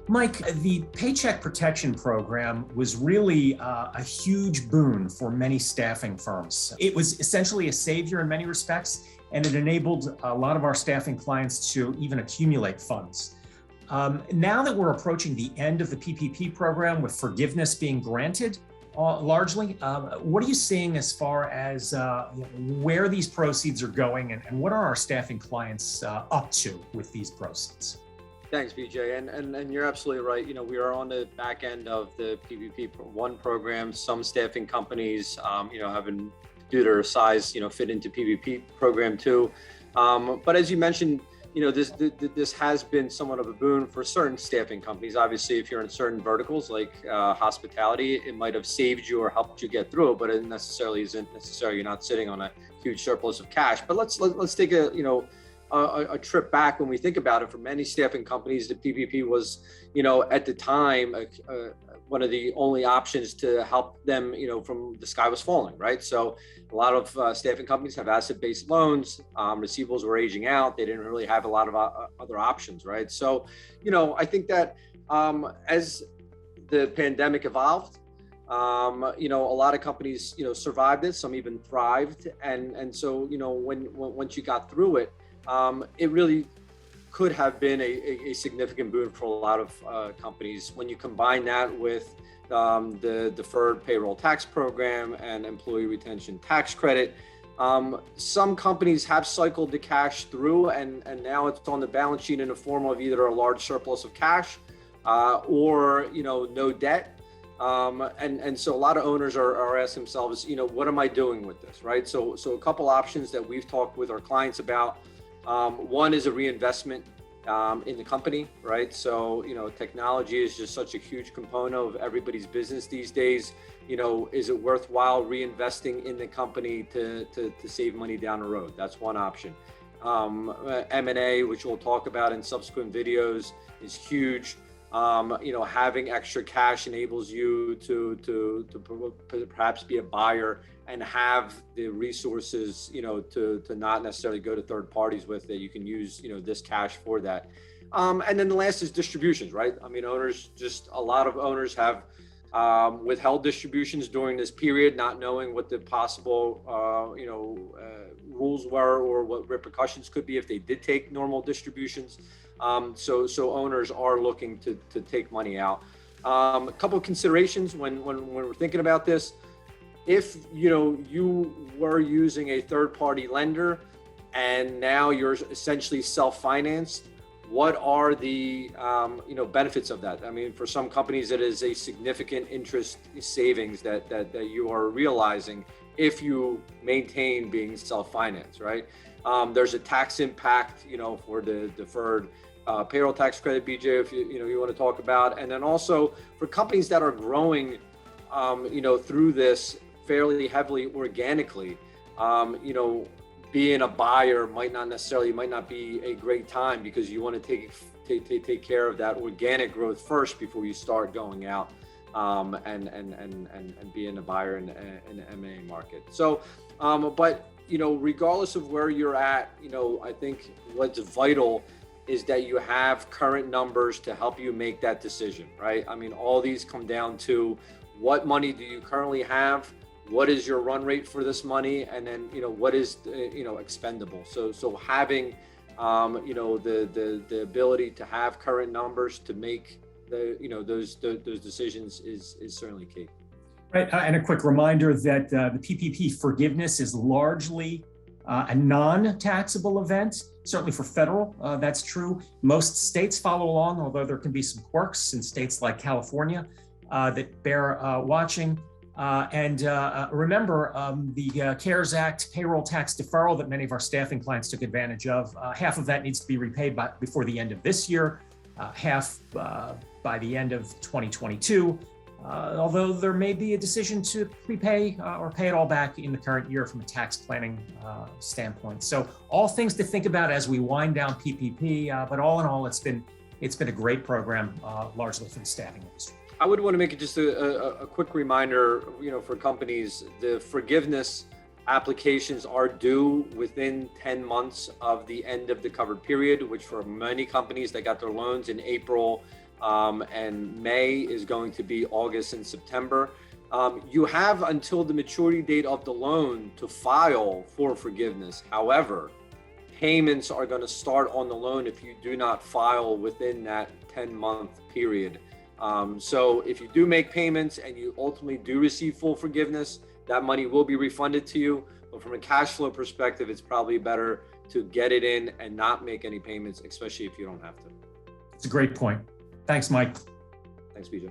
Mike, the Paycheck Protection Program was really a huge boon for many staffing firms. It was essentially a savior in many respects, and it enabled a lot of our staffing clients to even accumulate funds. Now that we're approaching the end of the PPP program with forgiveness being granted, largely, what are you seeing as far as where these proceeds are going, and what are our staffing clients up to with these proceeds? Thanks, BJ. And you're absolutely right. We are on the back end of the PPP1 program. Some staffing companies, having due to their size, fit into PPP program 2. But as you mentioned, this has been somewhat of a boon for certain staffing companies. Obviously, if you're in certain verticals like hospitality, it might have saved you or helped you get through it, but it necessarily isn't necessary. You're not sitting on a huge surplus of cash. But let's take a trip back. When we think about it, for many staffing companies, the PPP was, at the time, one of the only options to help them, from the sky was falling, right? So a lot of staffing companies have asset-based loans, receivables were aging out. They didn't really have a lot of other options, right? So, I think that as the pandemic evolved, a lot of companies, survived it, some even thrived. And so, once you got through it, it really could have been a significant boon for a lot of companies. When you combine that with the deferred payroll tax program and employee retention tax credit, some companies have cycled the cash through, and now it's on the balance sheet in the form of either a large surplus of cash or no debt. And so a lot of owners are asking themselves, what am I doing with this, right? So a couple options that we've talked with our clients about. One is a reinvestment in the company, right? So, technology is just such a huge component of everybody's business these days. Is it worthwhile reinvesting in the company to save money down the road? That's one option. M&A, which we'll talk about in subsequent videos, is huge. Having extra cash enables you to perhaps be a buyer and have the resources, to not necessarily go to third parties with that. You can use, this cash for that. And then the last is distributions, right? I mean, a lot of owners have withheld distributions during this period, not knowing what the possible, rules were or what repercussions could be if they did take normal distributions. So owners are looking to take money out. A couple of considerations when we're thinking about this. If you were using a third-party lender and now you're essentially self-financed, what are the benefits of that? I mean, for some companies, it is a significant interest savings that you are realizing if you maintain being self-financed, right? There's a tax impact, for the deferred payroll tax credit, BJ, if you want to talk about, and then also for companies that are growing, through this fairly heavily organically, being a buyer might not be a great time, because you want to take care of that organic growth first before you start going out and being a buyer in the M&A market. So, but regardless of where you're at, I think what's vital is that you have current numbers to help you make that decision, right? I mean, all these come down to what money do you currently have, what is your run rate for this money, and then what is expendable. So having the ability to have current numbers to make those decisions is certainly key. Right, and a quick reminder that the PPP forgiveness is largely a non-taxable event. Certainly for federal, that's true. Most states follow along, although there can be some quirks in states like California that bear watching. And remember, the CARES Act payroll tax deferral that many of our staffing clients took advantage of, half of that needs to be repaid before the end of this year, half by the end of 2022. Although there may be a decision to prepay or pay it all back in the current year from a tax planning standpoint. So all things to think about as we wind down PPP, but all in all, it's been a great program, largely for the staffing industry. I would want to make it just a quick reminder, for companies, the forgiveness applications are due within 10 months of the end of the covered period, which for many companies that got their loans in April and May is going to be August and September. You have until the maturity date of the loan to file for forgiveness. However, payments are going to start on the loan if you do not file within that 10-month period. So if you do make payments and you ultimately do receive full forgiveness, that money will be refunded to you. But from a cash flow perspective, it's probably better to get it in and not make any payments, especially if you don't have to. It's a great point. Thanks, Mike. Thanks, BJ.